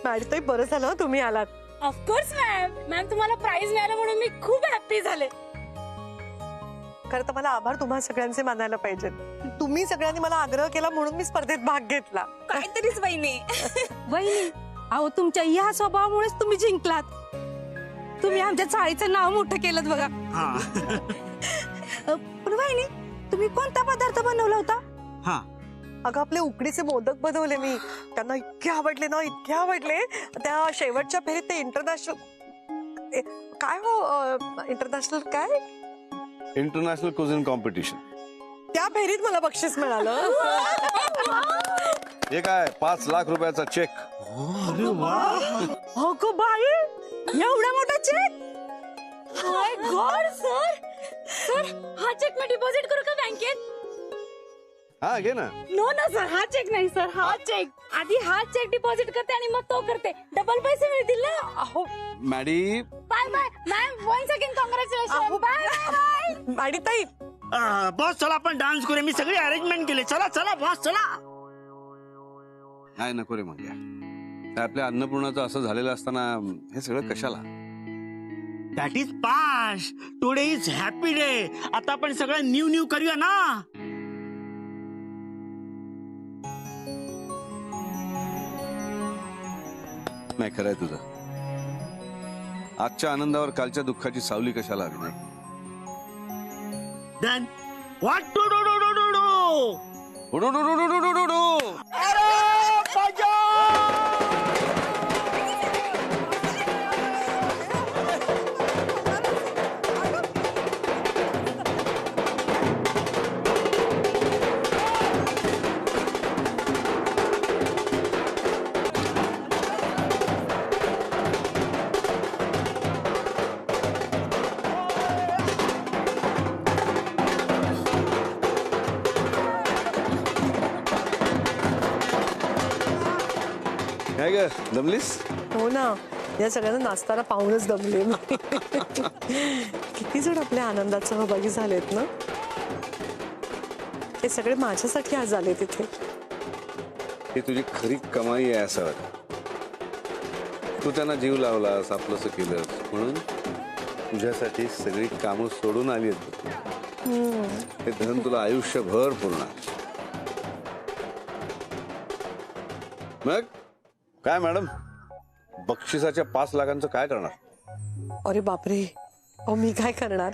Madam बरं झालं तुम्ही आलात. ऑफकोर्स मॅम तुम्हाला प्राइज मिळालं म्हणून मी खूप हॅपी झाले. खरं तर मला आभार तुम्हा सगळ्यांचे मानायला पाहिजेत. तुम्ही सगळ्यांनी मला आग्रह केला म्हणून मी स्पर्धेत भाग घेतला. काहीतरीच वहिनी. वहिनी अहो तुमच्या या स्वभावामुळेच तुम्ही जिंकलात. तुम्ही आमच्या चाळीचं नाव मोठं केलं बघा. पण वहिनी तुम्ही कोणता पदार्थ बनवला होता? अगं आपले उकडीचे मोदक बनवले मी. त्यांना इतके आवडले ना, इतके आवडले. त्या शेवटच्या फेरीत ते इंटरनॅशनल काय हो इंटरनॅशनल काय इंटरनॅशनल कुझिन कॉम्पिटिशन, त्या फेरीत मला बक्षीस मिळालं. हे काय 5 लाख रुपयाचा चेक. हो गो बाई, एवढा मोठा चेक. माय गॉड सर, सर हा चेक मी डिपॉझिट करू का बँकेत? हा घे ना. नो ना सर, हा चेक नाही सर, हा चेक. आधी हा चेक डिपॉझिट करते आणि मग तो करते. डबल पैसे मिळतील ना. अहो Maddy bye bye ma'am, once again congratulation. Bye bye. मॅडीताई बॉस चला आपण डान्स करूया. मी सगळी अरेंजमेंट केली. चला चला बॉस चला. नाही नको रे मग. आपल्या अन्नपूर्णाचं असं झालेलं असताना हे सगळं कशाला? That is past. Today is happy day. आता आपण सगळं न्यू न्यू करूया ना. नाही खरंय तुझं. आजच्या आनंदावर कालच्या दुःखाची सावली कशाला हवी? नाही then what to do do do do do. अरे मजा. काय ग दमलीस? हो ना, या सगळ्यांना नाचताना पाहूनच दमले. किती जण आपल्या आनंदात सहभागी झालेत ना. हे सगळे माझ्यासाठी आज आले तिथे. ही तुझी खरी कमाई आहे असं वाटतं. तू त्यांना जीव लावलास, आपलंसं केलंस म्हणून तुझ्यासाठी सगळी कामं सोडून आली आहेत. हे धन तुला आयुष्यभर पुरणार. मग काय मॅडम, बक्षिसाच्या 5 लाखांचं काय करणार? अरे बापरे, अहो मी काय करणार?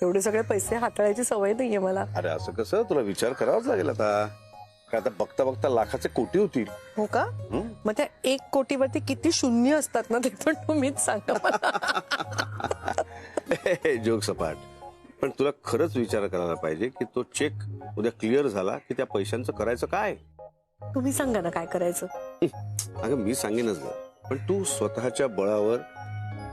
एवढे सगळे पैसे हाताळायची सवय नाहीये मला. अरे असं कसं, तुला विचार करावाच लागेल. आता काय, आता बघता बघता लाखाचे कोटी होतील. हो का? मग त्या 1 कोटीवरती किती शून्य असतात ना, ते पण तुम्हीच सांगा मला. जोक सपाट. पण तुला खरंच विचार करायला पाहिजे की तो चेक उद्या क्लिअर झाला की त्या पैशांचं करायचं काय? तुम्ही सांगा ना काय करायचं. अगं मी सांगेनच ग, पण तू स्वतःच्या बळावर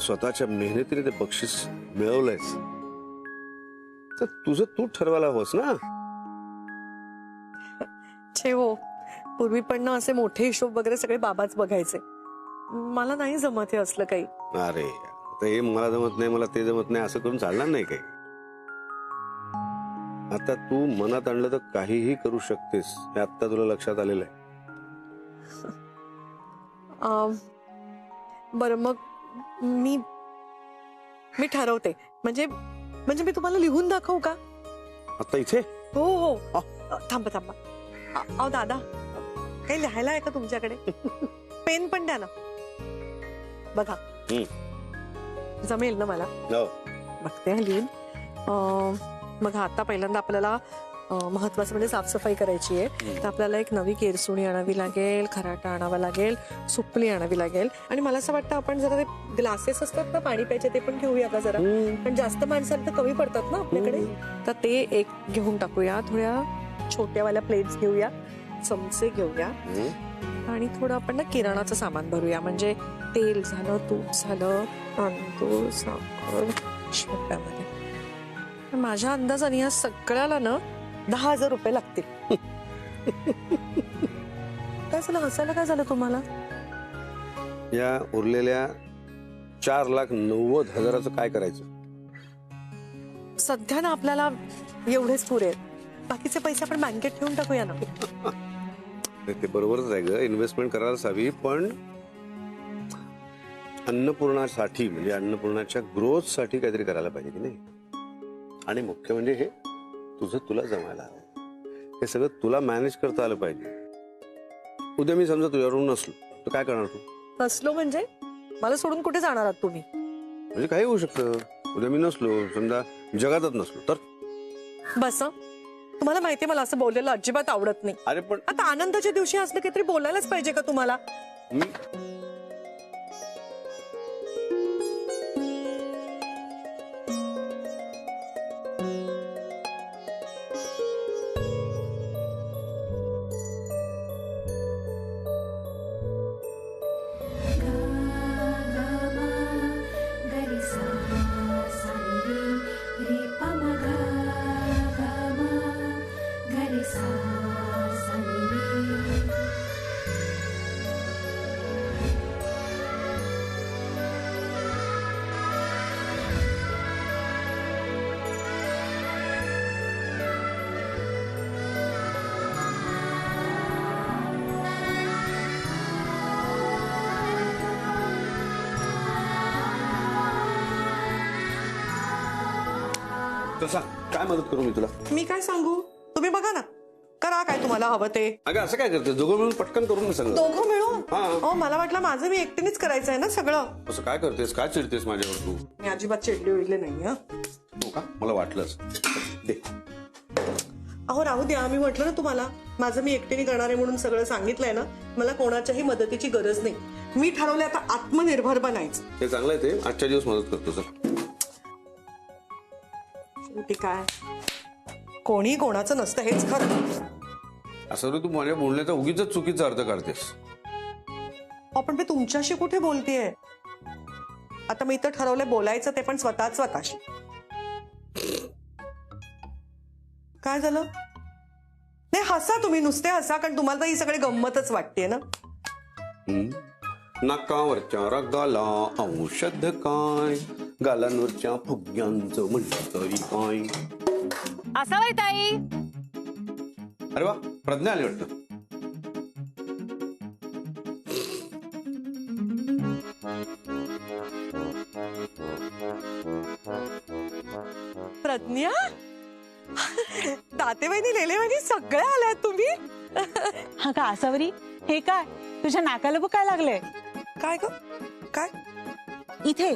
स्वतःच्या मेहनतीने ते बक्षीस मिळवलंयस, तर तुझं तू ठरवायला हवंस ना. छे हो, पूर्वी पण ना असे मोठे हिशोब वगैरे सगळे बाबाच बघायचे. मला नाही जमत हे असलं काही. अरे आता हे मला जमत नाही, मला ते जमत नाही असं करून चालणार नाही काही. आता तू मनात आणलं तर काहीही करू शकतेस, हे आता तुला लक्षात आलेलं आहे. बरं मग मी ठरवते. म्हणजे मी तुम्हाला लिहून दाखवू का? आता इथे? हो हो, थांबा थांबा. अहो दादा, काही लिहायला आहे का तुमच्याकडे? पेन पण द्या ना. बघा जमेल ना मला? बघते हा लिहून. मग आता पहिल्यांदा आपल्याला महत्वाचं म्हणजे साफसफाई करायची आहे. तर आपल्याला एक नवी केरसुणी आणावी लागेल, खराटा आणावा लागेल, सुपली आणावी लागेल. आणि मला असं वाटतं आपण जरा ते ग्लासेस असतात ना पाणी प्यायचे, ते पण घेऊया का जरा. पण जास्त माणसाला तर कमी पडतात ना आपल्याकडे. तर ते एक घेऊन टाकूया. थोड्या छोट्यावाल्या प्लेट्स घेऊया, चमचे घेऊया, आणि थोडं आपण ना किराणाचं सामान भरूया. म्हणजे तेल झालं, तूप झालं, तांदूळ, साखर छोट्यामध्ये. माझ्या अंदाजाने या सगळ्याला ना 10,000 रुपये लागतील. काय झालं, हसायला काय झालं तुम्हाला? या उरलेल्या 4,90,000 काय करायचं? सध्या ना आपल्याला एवढेच पुरे. बाकीचे पैसे आपण बँकेत ठेवून टाकूया ना. ते बरोबरच आहे ग, इन्व्हेस्टमेंट करायलाच हवी. पण अन्नपूर्णासाठी म्हणजे अन्नपूर्णाच्या ग्रोथ साठी काहीतरी करायला पाहिजे की नाही. आणि मुख्य म्हणजे हे तुझं तुला जमायला हवं. हे सगळं तुला मॅनेज करता आलं पाहिजे. उद्या मी समजा तुझ्यावरून नसलो तर काय करणार तू? नसलो म्हणजे मला सोडून कुठे जाणार आहात तुम्ही? म्हणजे काही होऊ शकतं. उद्या मी नसलो, समजा जगातच नसलो तर? बस तुम्हाला माहितीये मला असं बोललेलं अजिबात आवडत नाही. अरे पण आता आनंदाच्या दिवशी असलं काहीतरी बोलायलाच पाहिजे का तुम्हाला? मी कसा काय मदत करू मी तुला? मी काय सांगू? तुम्ही बघा ना, करा काय तुम्हाला हवं ते. अगं असं काय करते? दोघं मिळून पटकन करून मी सगळं. दोघं मिळून? हा. हो मला वाटलं माझं मी एकटीनेच करायचं आहे ना सगळं. असं काय करतेस? काय चिडतेस माझ्यावर तू? मी अजिबात चिडली विडले नाही. हो का? मला वाटलंच. दे. अहो राहू द्या, मी म्हटलं ना तुम्हाला माझं मी एकटीने करणार आहे म्हणून सगळं सांगितलंय ना. मला कोणाच्याही मदतीची गरज नाही. मी ठरवलंय आता आत्मनिर्भर बनायचं. ते चांगलं आहे. ते आजच्या दिवस मदत करतो सर. शेवटी काय कोणी कोणाचं नसतं हेच खरं. असं रे तू माझ्या बोलण्याचा उगीच चुकीचा अर्थ काढतेस. आपण मी तुमच्याशी कुठे बोलतेय? आता मी इथं ठरवलंय बोलायचं ते पण स्वतःशी. काय झालं? नाही हसा तुम्ही, नुसते हसा, कारण तुम्हाला तर ही सगळी गंमतच वाटतेय ना. नाकावरच्या रगाला औषध काय, गालांवरच्या फुग्यांचं म्हणलं तरी काय. असावं ताई. अरे वा, प्रज्ञा आली वाटतं. प्रज्ञा, दातेवाईनी लेलेवाईनी सगळे आल्यात तुम्ही. हा का आसावरी, हे काय तुझ्या नाकाला बघ काय लागलंय? काय ग काय? इथे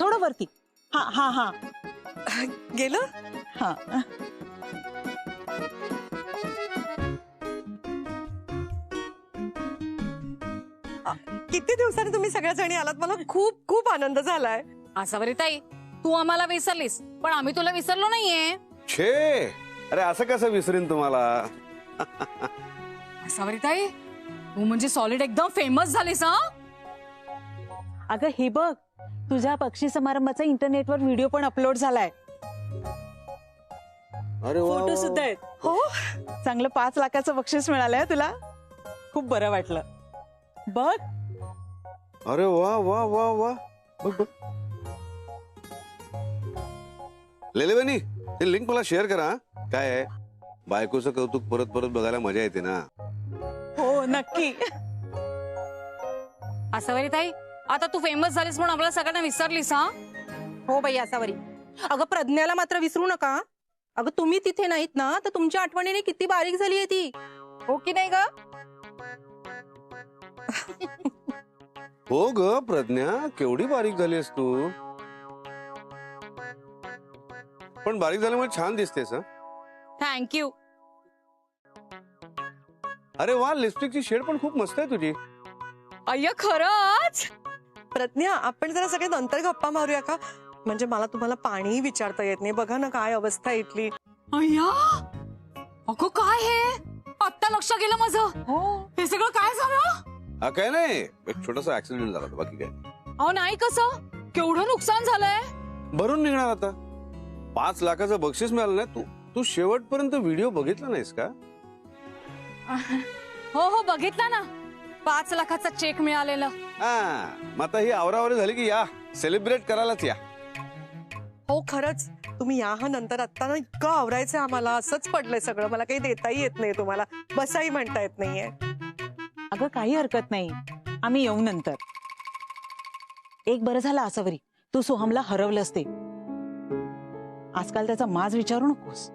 थोडं वरती. हा हा हा गेलं? हा. किती दिवसांनी तुम्ही सगळ्या जणी आलात, मला खूप खूप आनंद झालाय. असावरी ताई, तू आम्हाला विसरलीस पण आम्ही तुला विसरलो नाहीये. छे, अरे असं कसं विसरीन तुम्हाला? असावरी ताई, तू म्हणजे सॉलिड एकदम फेमस झालीस. हा अगं हे बघ, तुझ्या बक्षीस समारंभाचा इंटरनेटवर व्हिडिओ पण अपलोड झालाय. अरे वा, फोटो सुद्धा आहेत. हो चांगलं 5 लाखाचं बक्षीस मिळालंय तुला. खूप बरं वाटलं बघ. अरे वा वा वा वा. बघ बघ. लेलेवानी, हे लिंक मला शेअर करा. काय आहे, बायकोचं कौतुक परत परत बघायला मजा येते ना. हो नक्की. असावरी ताई, आता तू फेमस झालीस म्हणून आपल्याला सगळ्यांना विसरलीस. हा हो बाई आसावरी, अगं प्रज्ञाला मात्र विसरू नका. अगं तुम्ही तिथे नाहीत ना, तर तुमच्या आठवणीने किती बारीक झाली आहे ती, हो की नाही ग? हो ग प्रज्ञा, केवढी बारीक झालीस तू. पण बारीक झाल्यामुळे छान दिसतेस. थँक्यू. अरे वा, लिपस्टिकची शेड पण खूप मस्त आहे तुझी. अय्या खरंच. प्रज्ञा, आपण जरा सगळे नंतर गप्पा मारूया का? म्हणजे मला तुम्हाला पाणीही विचारता येत नाही. बघा ना काय अवस्था आहे इथली. अय्या, अगं काय हे, आत्ता लक्ष गेलं माझं. हो हे सगळं काय झालं? हा काय नाही, एक छोटासा ऍक्सिडेंट झाला होता, बाकी काय. अहो नाही, कसं केवढं नुकसान झालंय. भरून निघणार आता. 5 लाखाचं बक्षीस मिळालं नाही. तू शेवटपर्यंत व्हिडिओ बघितला नाहीस का? हो हो बघितला ना, 5 लाखाचा चेक मिळालेला. हा, मग आता ही आवरावरी झाली की या सेलिब्रेट करायलाच या. हो खरंच, तुम्ही या हा नंतर. आता ना इतकं आवरायचं आम्हाला, असंच पडलंय सगळं. मला काही देताही येत नाही तुम्हाला, बसाही म्हणता येत नाहीये. अगं काही हरकत नाही. आम्ही येऊ नंतर. एक बरं झालं आसावरी, तू सोहमला हरवलंस ते. आजकाल त्याचा माज विचारू नकोस.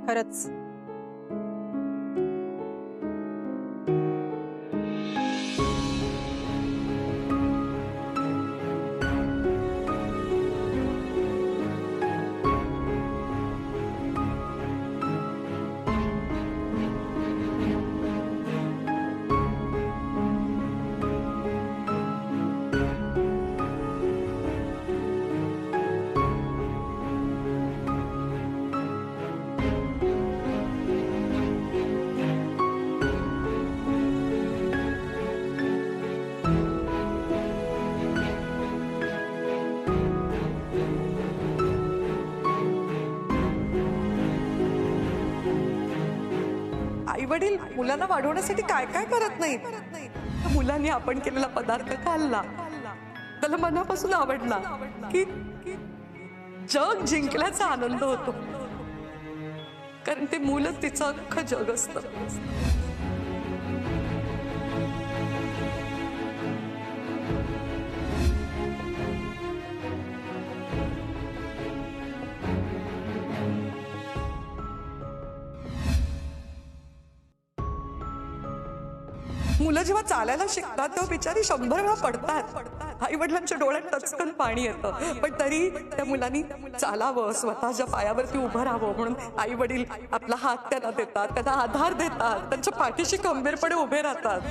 खरंच. आई वडील मुलांना वाढवण्यासाठी काय काय करत नाहीत. मुलांनी आपण केलेला पदार्थ खाल्ला, त्याला मनापासून आवडला की जग जिंकल्याचा आनंद होतो. कारण ते मुलंच तिचं अख्खं जग असतं. मुलं जेव्हा चालायला शिकतात तेव्हा बिचारी 100 वेळा पडतात. आई वडिलांच्या डोळ्यात टचकन पाणी येतं, पण तरी त्या मुलांनी चालावं, स्वतःच्या पायावरती उभं राहावं म्हणून आई वडील आपला हात त्यांना देतात, त्यांना आधार देतात, त्यांच्या पाठीशी खंबीरपणे उभे राहतात.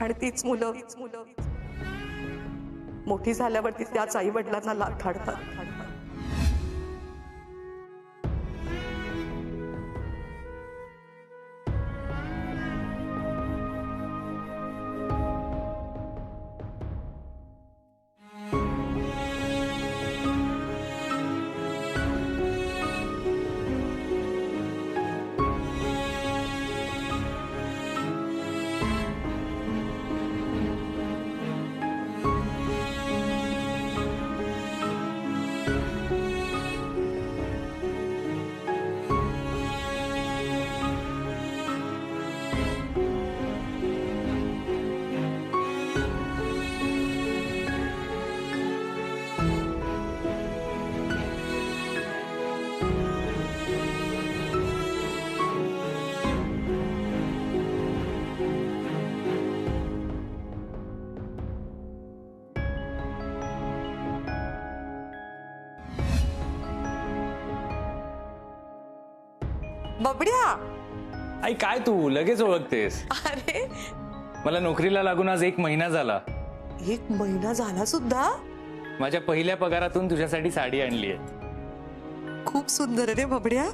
आणि तीच मुलं मोठी झाल्यावरती त्याच आई वडिलांना लाथाडतात. बबड्या, आई काय तू लगेच ओळखतेस? अरे मला नोकरीला लागून आज 1 महिना झाला. 1 महिना झाला सुद्धा? माझ्या पहिल्या पगारातून तुझ्यासाठी साडी आणली आहे. खूप सुंदर रे बबड्या.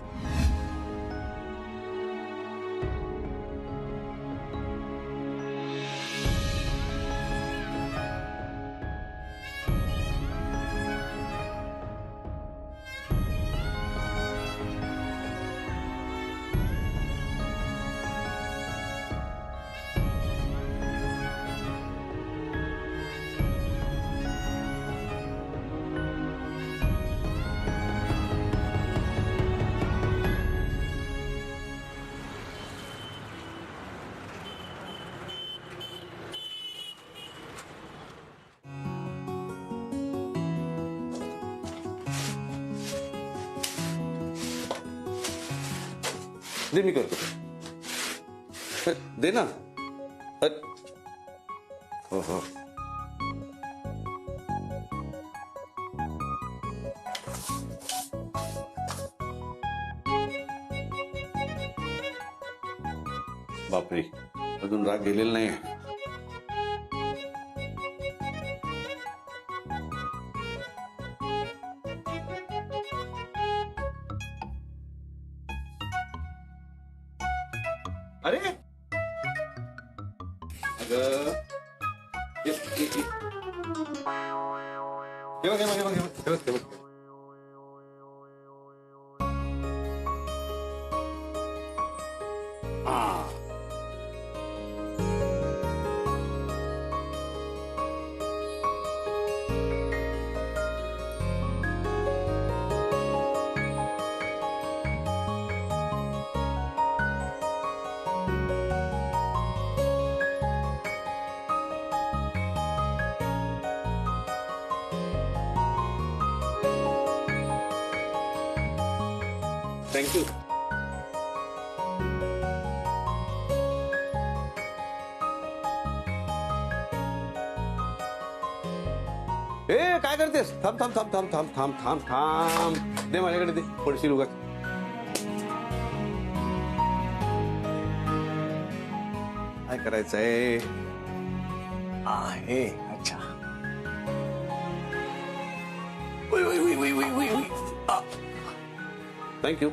दे, मी करतो. दे ना. हो हो. बापरे, अजून राग गेलेला नाही. अरे अगं थँक्यू. ए काय करतेस? थांब थांब थांब थांब थांब थांब थांब थांब. दे माझ्याकडे दे. पडशील उगाच. काय करायचंय? आहे अच्छा. थँक्यू.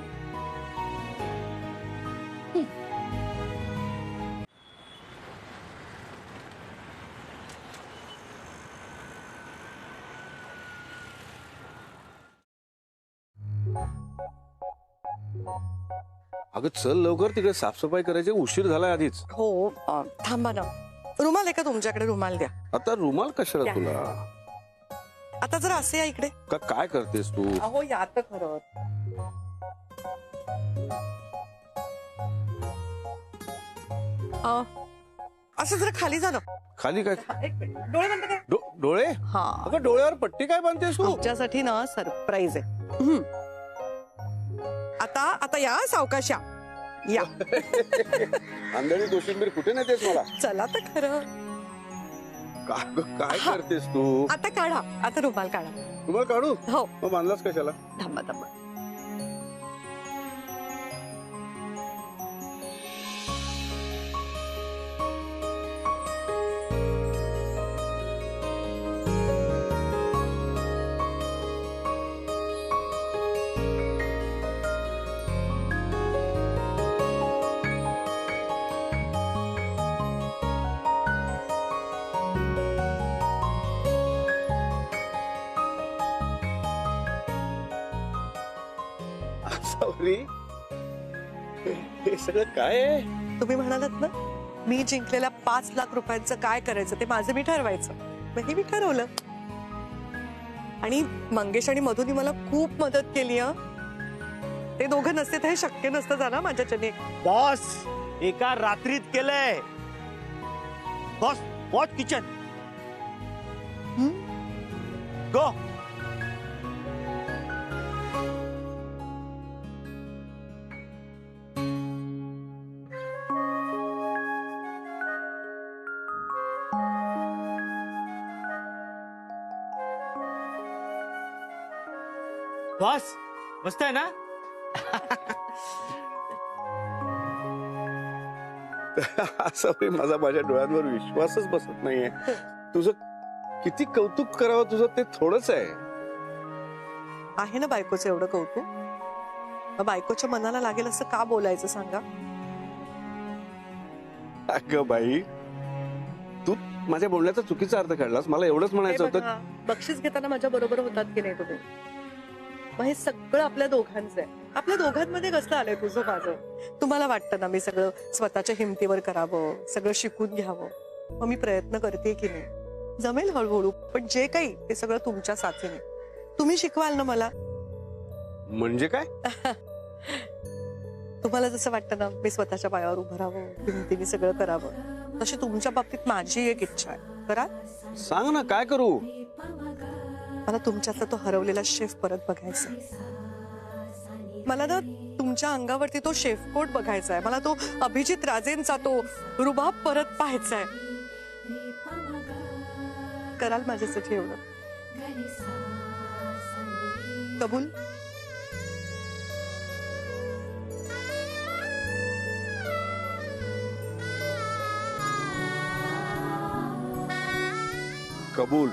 अगं चल लवकर, तिकडे साफसफाई करायची, उशीर झालाय आधीच. हो थांबा ना. रुमाल आहे का तुमच्याकडे? रुमाल द्या. आता रुमाल कशाला तुला? आता जरा असे या इकडे. का काय करतेस तू? अहो या तर खरं. असं जरा खाली जा ना. खाली काय? एक मिनिट. डोळे बंद कर. डोळे? हा अगं डोळ्यावर पट्टी काय बांधतेस तू? तुमच्यासाठी ना सरप्राईज आहे. आता आता या सावकाशा या. अंधळी कोशिंबीर कुठे नेतेस मला? चला तर खरं. काय करतेस तू? आता काढा. आता रुमाल काढा. रुमाल काढू? हो मग बांधलास कशाला? थांबा थांबा. सॉरी. हे सगळं काय आहे? तुम्ही म्हणालात ना मी जिंकलेल्या 5 लाख रुपयांचं काय करायचं ते माझं मी ठरवायचं. मग हे मी ठरवलं. आणि मंगेश आणि मधुनी मला खूप मदत केली. ते दोघं नसते तर हे शक्य नसतं झालं माझ्याच्याने. बॉस एका रात्रीत केलंय. Boss what kitchen. Go. Boss मस्त आहे ना. असं माझा माझ्या डोळ्यांवर विश्वासच बसत नाहीये. तुझं किती कौतुक करावं तुझं ते थोडंच आहे ना बायकोचं एवढं कौतुक. मग बायकोच्या मनाला लागेल असं का बोलायचं सांगा. अगं बाई तू माझ्या बोलण्याचा चुकीचा अर्थ काढलास. मला एवढंच म्हणायचं होतं. बक्षीस घेताना माझ्या बरोबर होतात की नाही तुम्ही? मग हे सगळं आपल्या दोघांचं आहे. आपल्या दोघांमध्ये कसं आलंय तुझं माझं? तुम्हाला वाटतं ना मी सगळं स्वतःच्या हिमतीवर करावं, सगळं शिकून घ्यावं. मग मी प्रयत्न करते की नाही. जमेल हळूहळू. पण जे काही ते सगळं तुमच्या साथीने. तुम्ही शिकवाल ना मला. म्हणजे काय? तुम्हाला जसं वाटतं ना मी स्वतःच्या पायावर उभं राहावं, हिमतीने सगळं करावं, तशी तुमच्या बाबतीत माझी एक इच्छा आहे. करा. सांग ना काय करू? मला तुमच्यातला तो हरवलेला शेफ परत बघायचा. मला ना तुमच्या अंगावरती तो शेफकोट बघायचा आहे. मला तो अभिजित राजेंचा तो रुबाब परत पाहायचा आहे. कराल माझ्यासाठी एवढं? कबूल? कबूल.